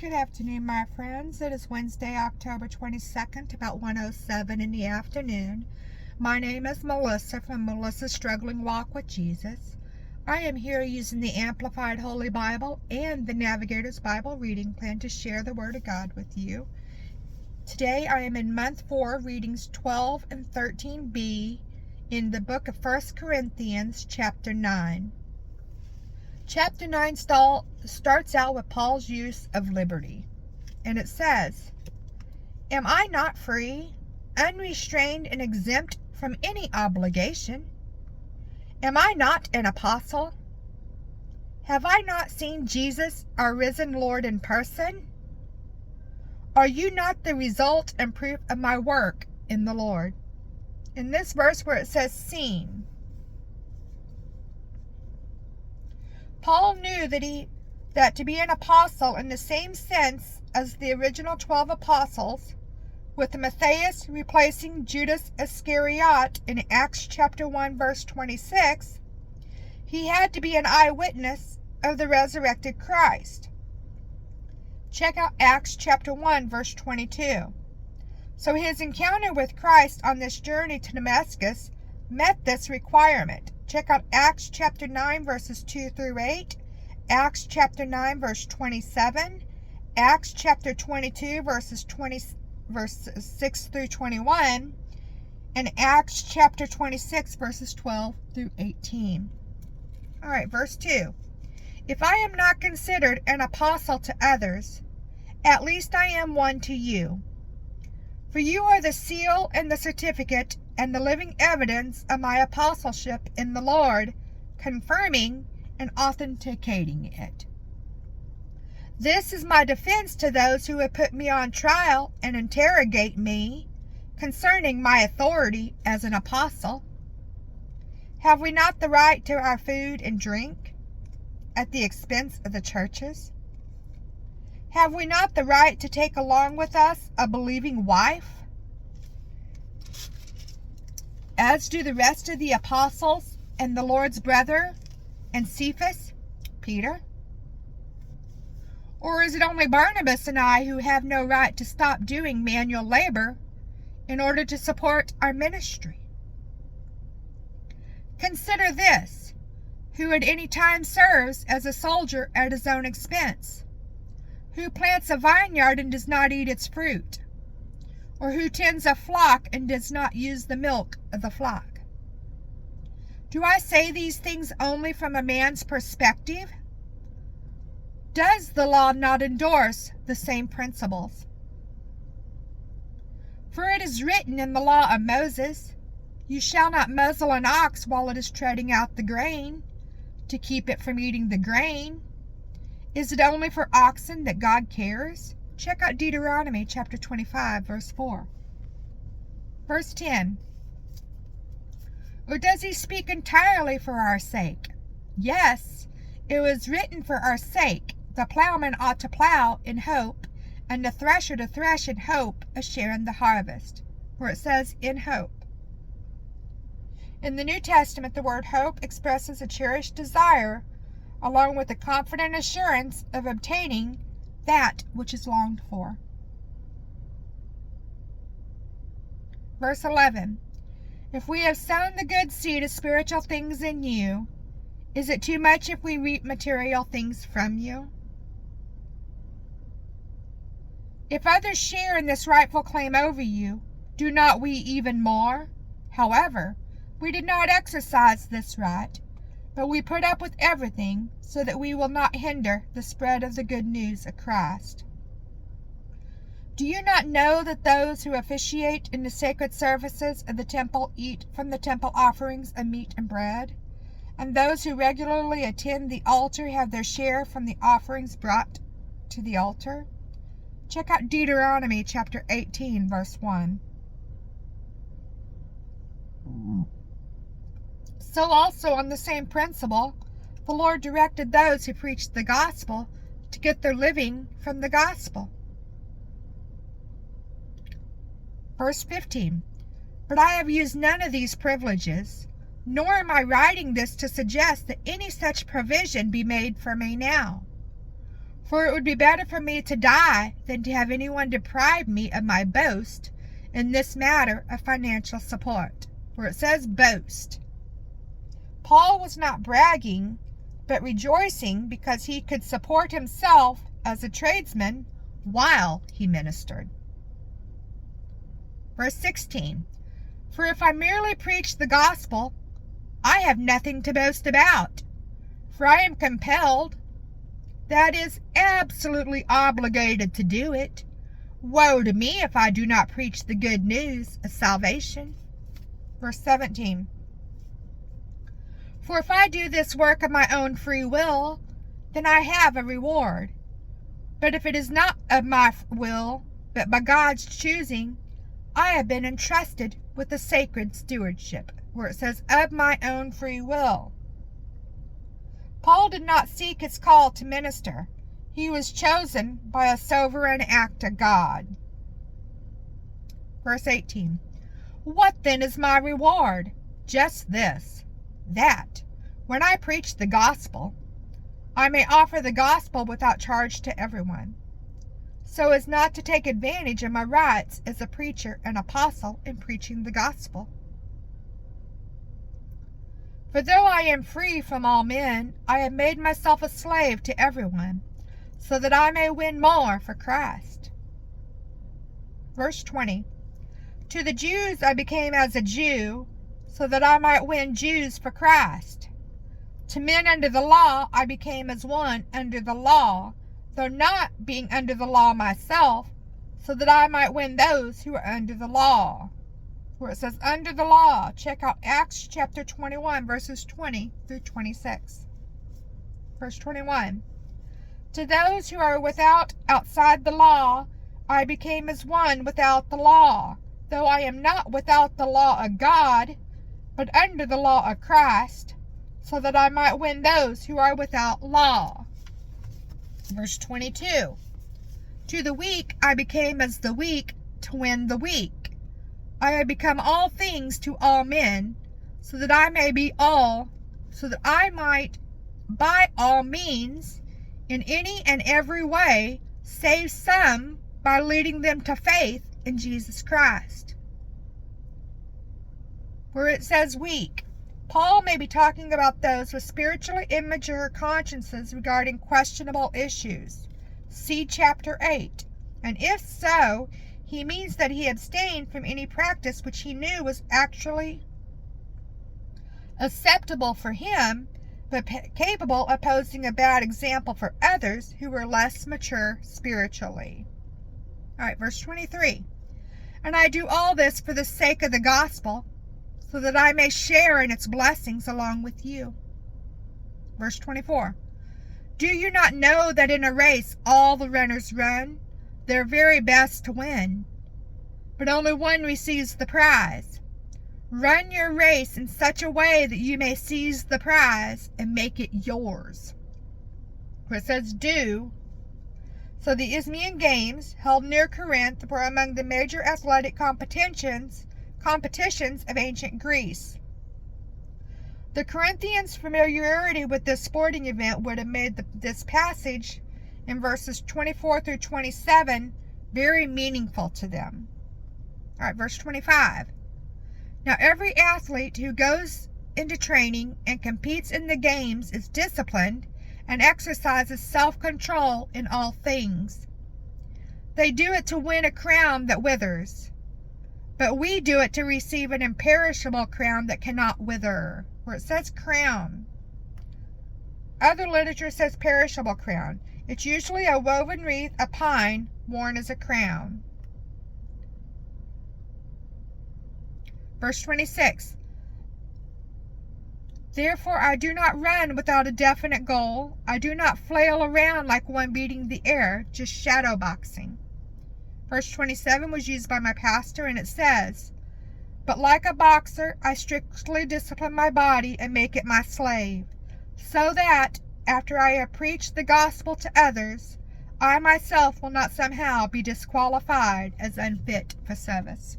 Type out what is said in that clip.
Good afternoon, my friends. It is Wednesday, October 22nd, about 1:07 in the afternoon. My name is Melissa from Melissa's Struggling Walk with Jesus. I am here using the Amplified Holy Bible and the Navigator's Bible reading plan to share the Word of God with you. Today I am in Month 4, readings 12 and 13b in the book of 1 Corinthians, chapter 9. Chapter 9 starts out with Paul's use of liberty. And it says, "Am I not free, unrestrained and exempt from any obligation? Am I not an apostle? Have I not seen Jesus, our risen Lord, in person? Are you not the result and proof of my work in the Lord?" In this verse where it says seen, Paul knew that to be an apostle in the same sense as the original 12 apostles, with Matthias replacing Judas Iscariot in Acts chapter 1 verse 26, he had to be an eyewitness of the resurrected Christ. Check out Acts chapter 1 verse 22. So his encounter with Christ on this journey to Damascus met this requirement. Check out Acts chapter 9 verses 2 through 8, Acts chapter 9 verse 27, Acts chapter 22 verses 6 through 21, and Acts chapter 26 verses 12 through 18. All right, verse 2. "If I am not considered an apostle to others, at least I am one to you. For you are the seal and the certificate and the living evidence of my apostleship in the Lord, confirming and authenticating it. This is my defense to those who would put me on trial and interrogate me concerning my authority as an apostle. Have we not the right to our food and drink at the expense of the churches? Have we not the right to take along with us a believing wife, as do the rest of the apostles and the Lord's brother, and Cephas, Peter? Or is it only Barnabas and I who have no right to stop doing manual labor in order to support our ministry? Consider this: who at any time serves as a soldier at his own expense? Who plants a vineyard and does not eat its fruit? Or who tends a flock and does not use the milk of the flock? Do I say these things only from a man's perspective? Does the law not endorse the same principles? For it is written in the law of Moses, 'You shall not muzzle an ox while it is treading out the grain, to keep it from eating the grain.' Is it only for oxen that God cares?" Check out Deuteronomy chapter 25, verse 4. Verse 10. "Or does he speak entirely for our sake? Yes, it was written for our sake. The plowman ought to plow in hope, and the thresher to thresh in hope of sharing the harvest," where it says in hope. In the New Testament, the word hope expresses a cherished desire along with the confident assurance of obtaining that which is longed for. Verse 11. "If we have sown the good seed of spiritual things in you, is it too much if we reap material things from you? If others share in this rightful claim over you, do not we even more? However, we did not exercise this right, but we put up with everything so that we will not hinder the spread of the good news of Christ. Do you not know that those who officiate in the sacred services of the temple eat from the temple offerings of meat and bread, and those who regularly attend the altar have their share from the offerings brought to the altar?" Check out Deuteronomy chapter 18, verse 1. So also on the same principle, the Lord directed those who preached the gospel to get their living from the gospel. Verse 15. "But I have used none of these privileges, nor am I writing this to suggest that any such provision be made for me now. For it would be better for me to die than to have anyone deprive me of my boast in this matter of financial support. Where it says boast. Paul was not bragging, but rejoicing because he could support himself as a tradesman while he ministered. Verse 16. For if I merely preach the gospel, I have nothing to boast about, for I am compelled, that is, absolutely obligated to do it. Woe to me if I do not preach the good news of salvation. Verse 17. For if I do this work of my own free will, then I have a reward. But if it is not of my will, but by God's choosing, I have been entrusted with a sacred stewardship, where it says, of my own free will. Paul did not seek his call to minister. He was chosen by a sovereign act of God. Verse 18. What then is my reward? Just this, that, when I preach the gospel, I may offer the gospel without charge to everyone, so as not to take advantage of my rights as a preacher and apostle in preaching the gospel. For though I am free from all men, I have made myself a slave to everyone, so that I may win more for Christ. Verse 20. To the Jews I became as a Jew, so that I might win Jews for Christ. To men under the law I became as one under the law, though not being under the law myself, so that I might win those who are under the law. Where it says under the law, check out Acts chapter 21, verses 20 through 26. Verse 21. To those who are without, outside the law, I became as one without the law, though I am not without the law of God, but under the law of Christ, so that I might win those who are without law. Verse 22. To the weak I became as the weak to win the weak. I have become all things to all men, so that I might by all means, in any and every way, save some by leading them to faith in Jesus Christ. Where it says weak, Paul may be talking about those with spiritually immature consciences regarding questionable issues. See chapter 8. And if so, he means that he abstained from any practice which he knew was actually acceptable for him, but capable of posing a bad example for others who were less mature spiritually. All right, verse 23. And I do all this for the sake of the gospel, so that I may share in its blessings along with you. Verse 24. Do you not know that in a race all the runners run their very best to win, but only one receives the prize? Run your race in such a way that you may seize the prize and make it yours. Where it says do. So the Isthmian Games, held near Corinth, were among the major athletic competitions of ancient Greece. The Corinthians' familiarity with this sporting event would have made this passage in verses 24 through 27 very meaningful to them. All right, verse 25. Now every athlete who goes into training and competes in the games is disciplined and exercises self-control in all things. They do it to win a crown that withers, but we do it to receive an imperishable crown that cannot wither. Where it says crown. Other literature says perishable crown. It's usually a woven wreath of pine worn as a crown. Verse 26. Therefore I do not run without a definite goal. I do not flail around like one beating the air, just shadow boxing. Verse 27 was used by my pastor, and it says, but like a boxer, I strictly discipline my body and make it my slave, so that, after I have preached the gospel to others, I myself will not somehow be disqualified as unfit for service.